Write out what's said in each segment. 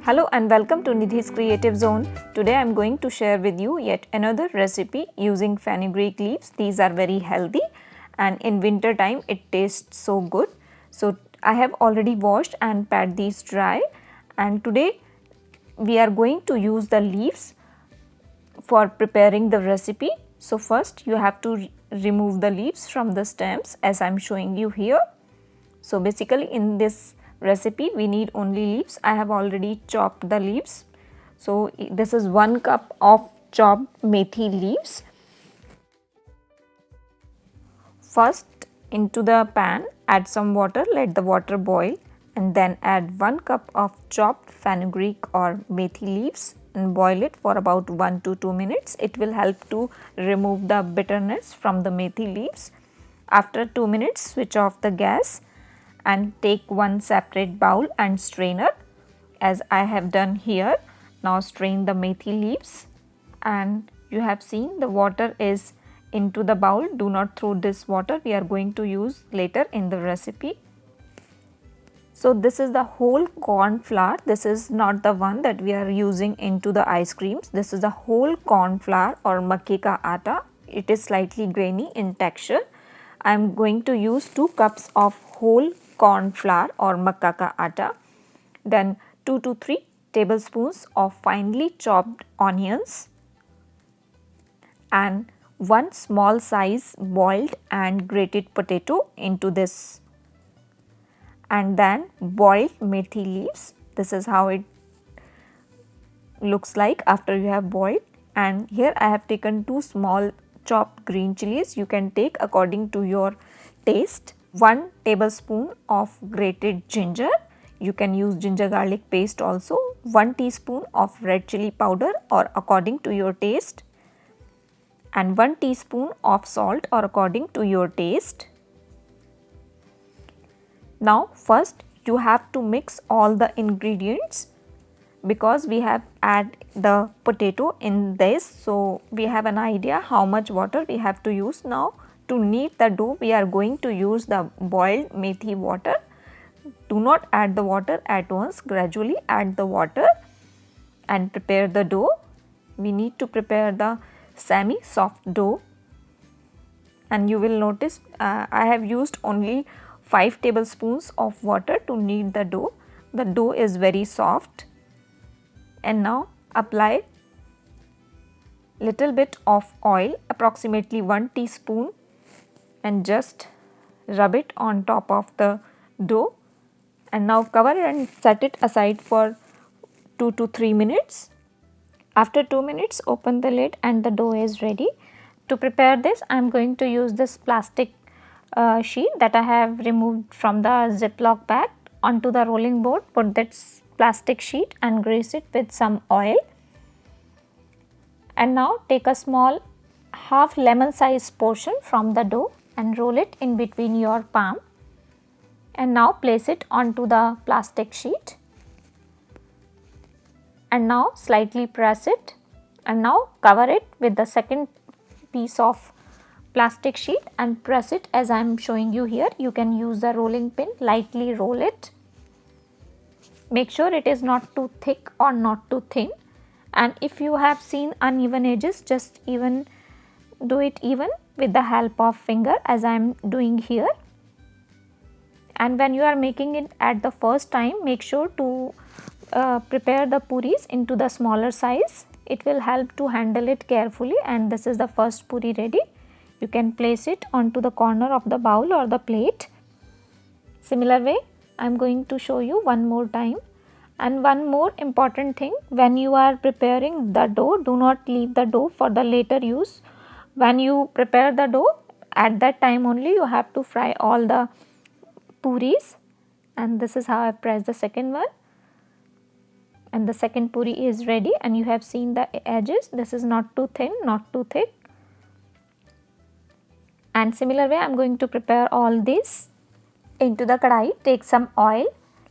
Hello and welcome to Nidhi's Creative Zone. Today I am going to share with you yet another recipe using fenugreek leaves. These are very healthy and in winter time it tastes so good. So I have already washed and pat these dry, and today we are going to use the leaves for preparing the recipe. So first you have to remove the leaves from the stems as I am showing you here. So basically in this recipe we need only leaves. I have already chopped the leaves. So this is 1 cup of chopped methi leaves. First into the pan add some water, let the water boil, and then add 1 cup of chopped fenugreek or methi leaves and boil it for about 1 to 2 minutes. It will help to remove the bitterness from the methi leaves. After 2 minutes switch off the gas and take one separate bowl and strainer as I have done here. Now strain the methi leaves, and you have seen the water is into the bowl. Do not throw this water, we are going to use later in the recipe. So this is the whole corn flour. This is not the one that we are using into the ice creams. This is the whole corn flour or makki ka atta. It is slightly grainy in texture. I am going to use 2 cups of whole corn flour or makka ka atta, then 2 to 3 tablespoons of finely chopped onions and 1 small size boiled and grated potato into this, and then boiled methi leaves. This is how it looks like after you have boiled. And here I have taken 2 small chopped green chilies. You can take according to your taste. 1 tablespoon of grated ginger. You can use ginger garlic paste also. 1 teaspoon of red chili powder or according to your taste, and 1 teaspoon of salt or according to your taste. Now first you have to mix all the ingredients because we have add the potato in this, so we have an idea how much water we have to use. Now to knead the dough we are going to use the boiled methi water. Do not add the water at once, gradually add the water and prepare the dough. We need to prepare the semi soft dough, and you will notice I have used only 5 tablespoons of water to knead the dough. The dough is very soft. And now apply little bit of oil, approximately 1 teaspoon, and just rub it on top of the dough, and now cover and set it aside for 2 to 3 minutes. After 2 minutes open the lid and the dough is ready. To prepare this I am going to use this plastic sheet that I have removed from the Ziploc bag onto the rolling board. Put this plastic sheet and grease it with some oil, and now take a small half lemon size portion from the dough and roll it in between your palm, and now place it onto the plastic sheet, and now slightly press it, and now cover it with the second piece of plastic sheet and press it as I am showing you here. You can use the rolling pin, lightly roll it. Make sure it is not too thick or not too thin, and if you have seen uneven edges, just even do it even with the help of finger as I am doing here. And when you are making it at the first time, make sure to prepare the puris into the smaller size. It will help to handle it carefully, and this is the first puri ready. You can place it onto the corner of the bowl or the plate. Similar way I am going to show you one more time. And one more important thing, when you are preparing the dough, do not leave the dough for the later use. When you prepare the dough, at that time only you have to fry all the puris, and this is how I press the second one, and the second puri is ready, and you have seen the edges. This is not too thin, not too thick. And similar way I am going to prepare all this. Into the kadai take some oil,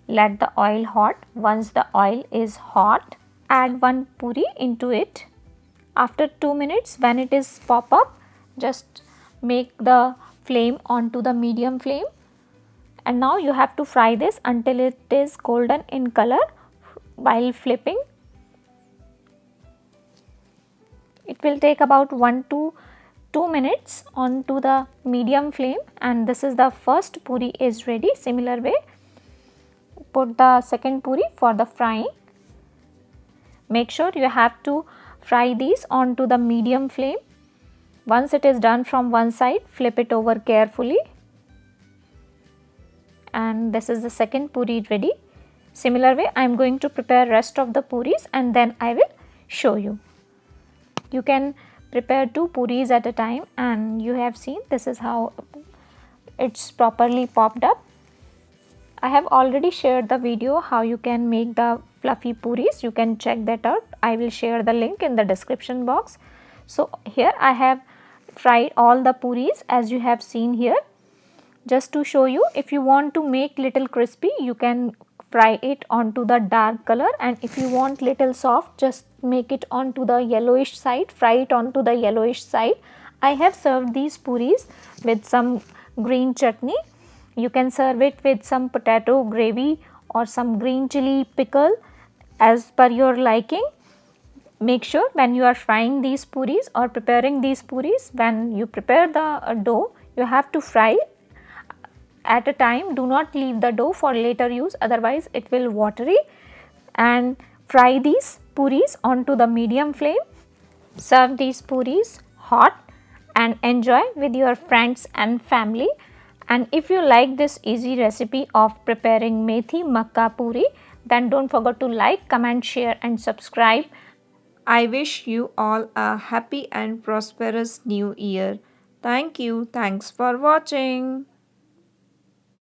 let the oil hot. Once the oil is hot, add one puri into it. After 2 minutes when it is pop up, just make the flame onto the medium flame, and now you have to fry this until it is golden in color. while flipping. It will take about 1 to 2 minutes onto the medium flame, and this is the first puri is ready. Similar way, put the second puri for the frying. Make sure you have to fry these onto the medium flame. Once it is done from one side, flip it over carefully, and this is the second puri ready. Similar way, I am going to prepare rest of the puris and then I will show you. You can prepare 2 puris at a time, and you have seen this is how it's properly popped up. I have already shared the video how you can make the fluffy puris. You can check that out. I will share the link in the description box. So here I have fried all the puris as you have seen here. Just to show you, if you want to make little crispy, you can fry it onto the dark color, and if you want little soft, just make it onto the yellowish side, fry it onto the yellowish side. I have served these puris with some green chutney. You can serve it with some potato gravy or some green chili pickle as per your liking. Make sure when you are frying these puris or preparing these puris, when you prepare the dough, you have to fry at a time. Do not leave the dough for later use, otherwise it will watery. And fry these puris onto the medium flame. Serve these puris hot and enjoy with your friends and family. And if you like this easy recipe of preparing methi makka puri, then don't forget to like, comment, share and subscribe. I wish you all a happy and prosperous new year. Thank you. Thanks for watching.